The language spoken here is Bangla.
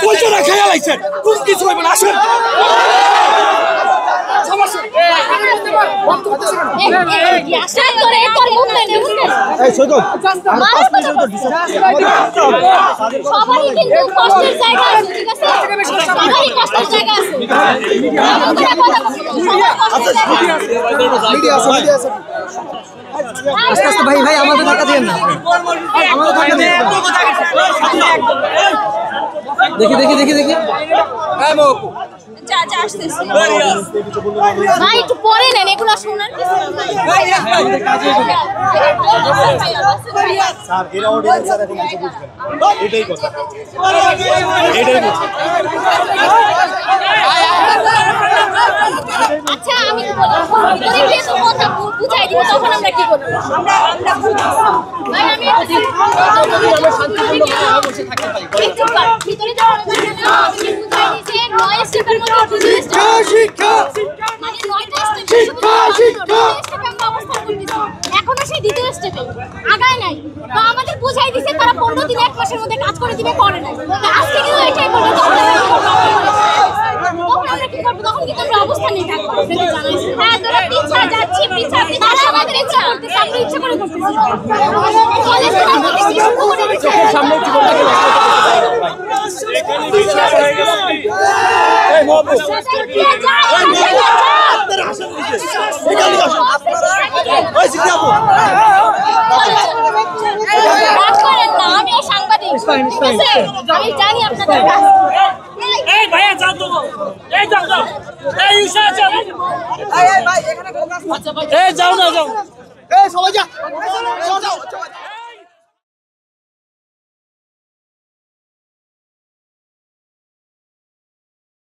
কয়জনা খেয়াল আইছেন কোন কিছু হইব না আসেন আস্তে আস্তে ভাই ভাই আমাদের ধাক্কা দিয়েন না আমাদের ধাক্কা দিয়েন দেখি দেখি দেখি দেখি ভাই একটু পরে নেন এগুলো শোনার কিছু স্যার এরা অর্ডিন্যান্স স্যার এখন কিছু বুঝবেন এটাই কথা এটাই কথা আচ্ছা আমি গরিবকে তো কথা বুঝাই দিব তখন আমরা কি করব ভাই আমি শান্তিপূর্ণভাবে বসে থাকতে পারি ভিতরে যাওয়ার জন্য আমি বুঝাই দিয়েছি 9 স্টেপের মধ্যে শিক্ষা মানে 9টা স্টেপ শিক্ষা আমরা অবস্থান করতেছি এখনো সেই দ্বিতীয় স্টেপে আগায় নাই তো আমাদের বুঝাই দিয়েছে তারা 15 দিন 1 মাসের মধ্যে কাজ করে দিবে করে নাই তো আজকে কিন্তু এটাই বলবো তখন আমরা কি করব তখন কিন্তু আমরা অবস্থানেই থাকবো সেটা জানাইছি হ্যাঁ তোরা পিছা যাচ্ছি পিছা তারা আমাদের ইচ্ছা করতেছে আমরা ইচ্ছা করে করতেছি কলেজের মধ্যে কি শুরু করে দিচ্ছে সামনে জীবনটাকে এই বাবু ওই সিদ্ধাবু আমি সাংবাদিক আমি জানি আপনাদের এই ভাইয়া যাও তো এই যাও যাও এই ইসা যাও এই ভাই এখানে ফোকাস এই যাও না যাও এই সবাই যা যাও